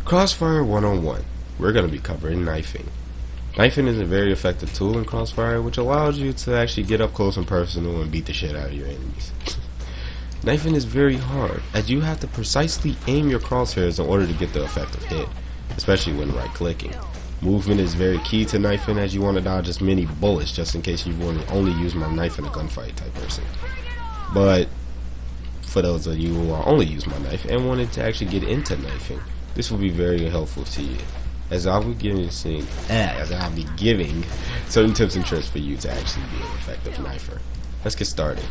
Crossfire 101. We're going to be covering knifing. Knifing is a very effective tool in Crossfire, which allows you to actually get up close and personal and beat the shit out of your enemies. Knifing is very hard, as you have to precisely aim your crosshairs in order to get the effective hit, especially when right clicking. Movement is very key to knifing, as you want to dodge as many bullets just in case you want to only use my knife in a gunfight type person. But for those of you who will only use my knife and wanted to actually get into knifing, this will be very helpful to you, as I'll be giving certain tips and tricks for you to actually be an effective knifer. Let's get started.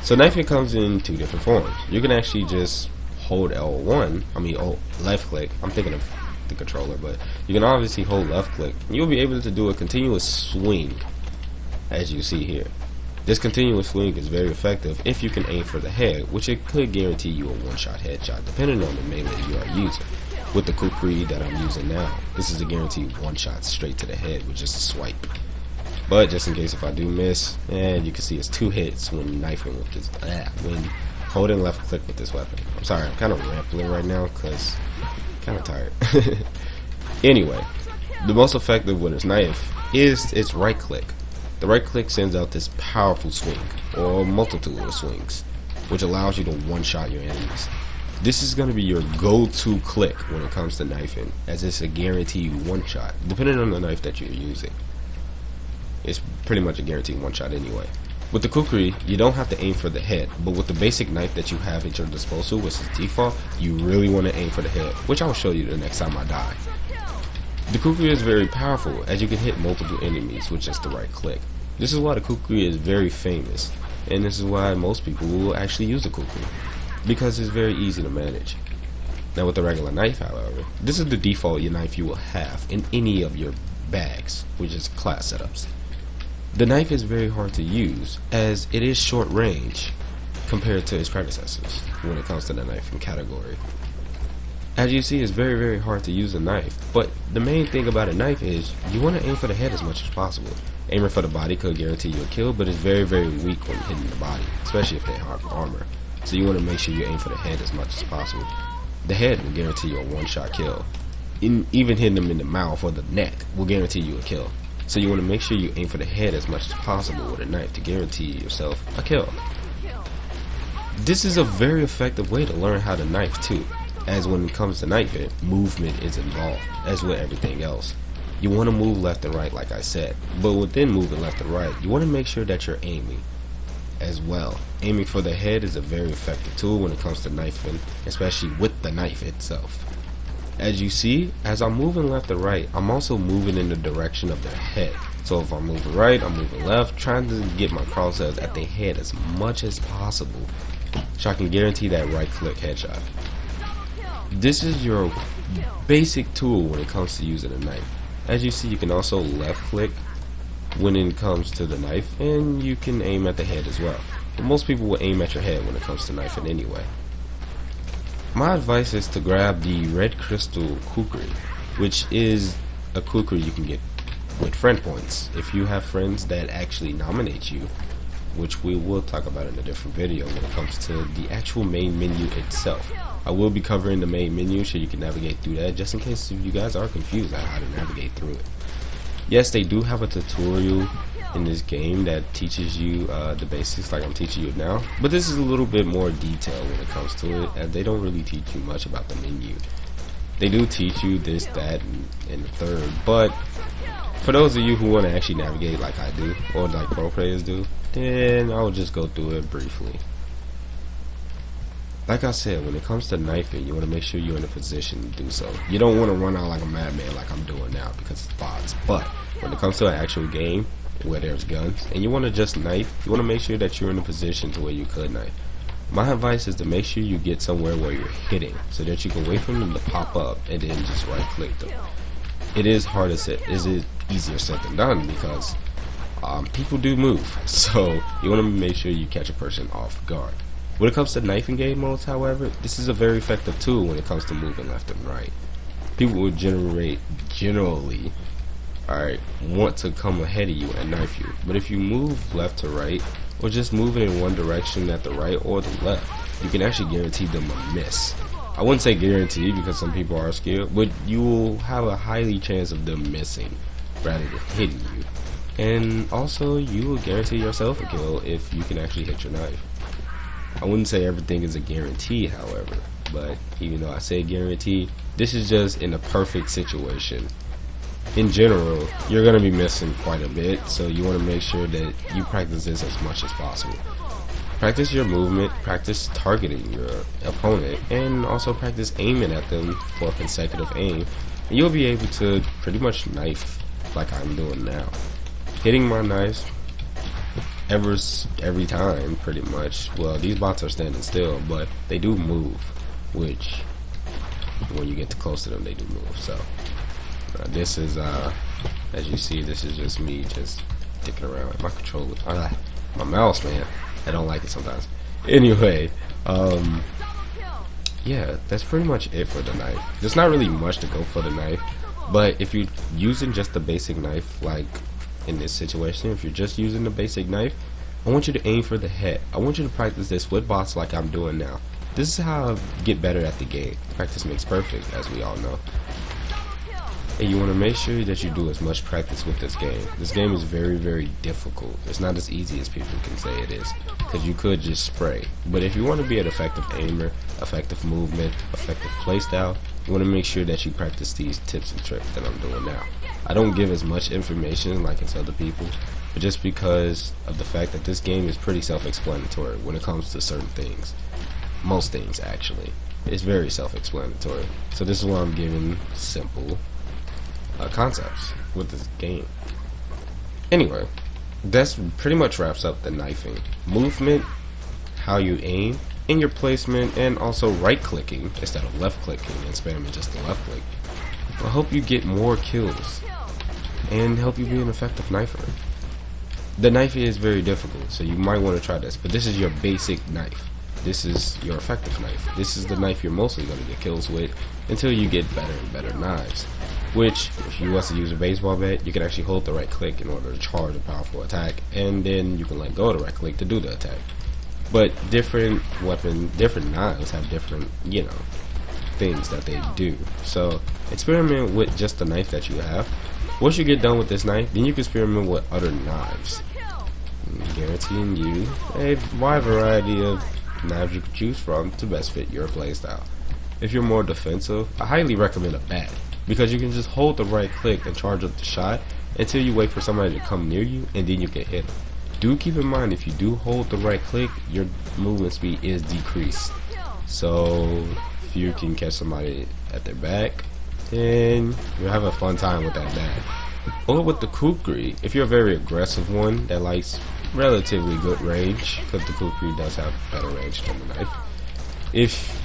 So knifing comes in two different forms. You can actually just hold left click. I'm thinking of the controller, but you can obviously hold left click and you'll be able to do a continuous swing, as you see here. This continuous swing is very effective if you can aim for the head, which it could guarantee you a one-shot headshot depending on the melee you are using. With the kukri that I'm using now, this is a guaranteed one shot straight to the head with just a swipe. But just in case if I do miss, and you can see it's 2 hits when knifing with this, when holding left click with this weapon. I'm sorry, I'm kind of rambling right now because I'm kind of tired. Anyway, the most effective with this knife is its right click. The right click sends out this powerful swing, or a multitude of swings, which allows you to one-shot your enemies. This is going to be your go-to click when it comes to knifing, as it's a guaranteed one-shot, depending on the knife that you're using. It's pretty much a guaranteed one-shot anyway. With the kukri, you don't have to aim for the head, but with the basic knife that you have at your disposal, which is default, you really want to aim for the head, which I'll show you the next time I die. The kukri is very powerful, as you can hit multiple enemies with just the right click. This is why the kukri is very famous, and this is why most people will actually use the kukri, because it's very easy to manage. Now with the regular knife, however, this is the default knife you will have in any of your bags, which is class setups. The knife is very hard to use, as it is short range compared to its predecessors when it comes to the knifing category. As you see, it's very hard to use a knife, but the main thing about a knife is you want to aim for the head as much as possible. Aiming for the body could guarantee you a kill, but it's very weak when hitting the body, especially if they have armor. So you want to make sure you aim for the head as much as possible. The head will guarantee you a one-shot kill. Even hitting them in the mouth or the neck will guarantee you a kill. So you want to make sure you aim for the head as much as possible with a knife to guarantee yourself a kill. This is a very effective way to learn how to knife too, as when it comes to knifing, movement is involved, as with everything else. You want to move left and right like I said, but within moving left and right, you want to make sure that you're aiming as well. Aiming for the head is a very effective tool when it comes to knifing, especially with the knife itself. As you see, as I'm moving left and right, I'm also moving in the direction of their head. So if I'm moving right, I'm moving left, trying to get my crosshairs at their head as much as possible, so I can guarantee that right click headshot. This is your basic tool when it comes to using a knife. As you see, you can also left click when it comes to the knife, and you can aim at the head as well. But most people will aim at your head when it comes to knifing anyway. My advice is to grab the red crystal kukri, which is a kukri you can get with friend points. If you have friends that actually nominate you, which we will talk about in a different video when it comes to the actual main menu itself. I will be covering the main menu so you can navigate through that, just in case if you guys are confused on how to navigate through it. Yes, they do have a tutorial in this game that teaches you the basics like I'm teaching you now, but this is a little bit more detailed when it comes to it, and they don't really teach you much about the menu. They do teach you this, that, and the third, but for those of you who want to actually navigate like I do, or like pro players do, then I'll just go through it briefly. Like I said, when it comes to knifing, you want to make sure you're in a position to do so. You don't want to run out like a madman like I'm doing now because it's bots. But when it comes to an actual game where there's guns and you want to just knife, you want to make sure that you're in a position to where you could knife. My advice is to make sure you get somewhere where you're hitting so that you can wait for them to pop up and then just right click them. It is harder said, is it easier said than done because people do move. So you want to make sure you catch a person off guard. When it comes to knifing game modes, however, this is a very effective tool when it comes to moving left and right. People will generally want to come ahead of you and knife you. But if you move left to right, or just moving in one direction at the right or the left, you can actually guarantee them a miss. I wouldn't say guaranteed because some people are skilled, but you will have a highly chance of them missing rather than hitting you. And also, you will guarantee yourself a kill if you can actually hit your knife. I wouldn't say everything is a guarantee, however, but even though I say guarantee, this is just in a perfect situation. In general, you're going to be missing quite a bit, so you want to make sure that you practice this as much as possible. Practice your movement, practice targeting your opponent, and also practice aiming at them for consecutive aim. And you'll be able to pretty much knife like I'm doing now. Hitting my knives every time, pretty much. Well, these bots are standing still, but they do move, which when you get too close to them, they do move. So this is, as you see, this is just me just dicking around with my controller. My mouse, man. I don't like it sometimes. Anyway, yeah, that's pretty much it for the knife. There's not really much to go for the knife, but if you're using just the basic knife, like in this situation, if you're just using the basic knife, I want you to aim for the head. I want you to practice this with bots like I'm doing now. This is how I get better at the game. Practice makes perfect, as we all know. And you want to make sure that you do as much practice with this game. This game is very, very difficult. It's not as easy as people can say it is, because you could just spray. But if you want to be an effective aimer, effective movement, effective playstyle, you want to make sure that you practice these tips and tricks that I'm doing now. I don't give as much information like as other people, but just because of the fact that this game is pretty self-explanatory when it comes to certain things. Most things, actually. It's very self-explanatory. So this is why I'm giving simple concepts with this game. Anyway, that's pretty much wraps up the knifing. Movement, how you aim, and your placement, and also right clicking instead of left clicking and spamming just the left click will help you get more kills and help you be an effective knifer. The knife is very difficult, so you might want to try this, but this is your basic knife. This is your effective knife. This is the knife you're mostly going to get kills with until you get better and better knives. Which, if you want to use a baseball bat, you can actually hold the right click in order to charge a powerful attack, and then you can let go of the right click to do the attack. But different different knives have different, things that they do. So experiment with just the knife that you have. Once you get done with this knife, then you can experiment with other knives. Guaranteeing you a wide variety of knives you can choose from to best fit your playstyle. If you're more defensive, I highly recommend a bat, because you can just hold the right click and charge up the shot until you wait for somebody to come near you, and then you can hit them. Do keep in mind, if you do hold the right click, your movement speed is decreased. So if you can catch somebody at their back, then you'll have a fun time with that bat. Or with the kukri, if you're a very aggressive one that likes relatively good range, because the kukri does have better range than the knife. If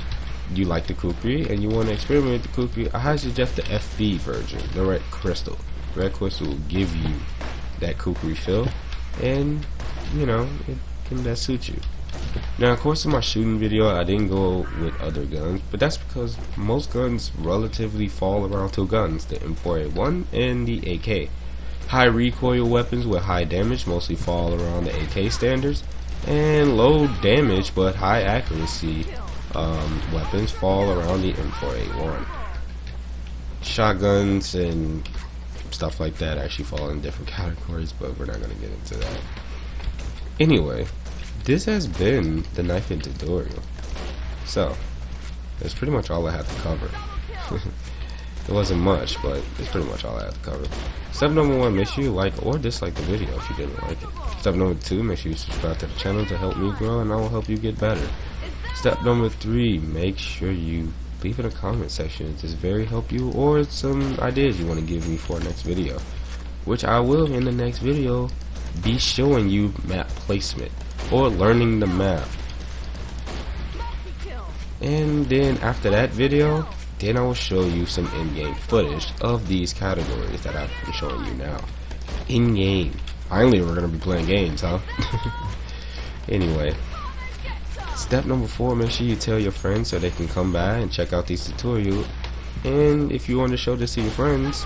you like the kukri and you want to experiment with the kukri, I highly suggest the FV version, the red crystal. Red crystal will give you that kukri feel, and it can best suit you. Now, of course, in my shooting video, I didn't go with other guns, but that's because most guns relatively fall around two guns, the M4A1 and the AK. High recoil weapons with high damage mostly fall around the AK standards, and low damage but high accuracy weapons fall around the M4A1. Shotguns and stuff like that actually fall in different categories, but we're not going to get into that. Anyway, this has been the knifing tutorial. So, that's pretty much all I had to cover. It wasn't much, but it's pretty much all I had to cover. Step number 1, make sure you like or dislike the video if you didn't like it. Step number 2, make sure you subscribe to the channel to help me grow, and I will help you get better. Step number 3, make sure you leave in the comment section if this very help you, or some ideas you want to give me for a next video, which I will in the next video be showing you map placement or learning the map. And then after that video, then I will show you some in-game footage of these categories that I've been showing you now. In-game. Finally, we're going to be playing games, huh? Anyway, step number 4, make sure you tell your friends so they can come by and check out these tutorials. And if you want to show this to your friends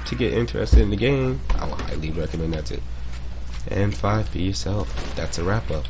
to get interested in the game, I would highly recommend that too. And 5, be yourself. That's a wrap up.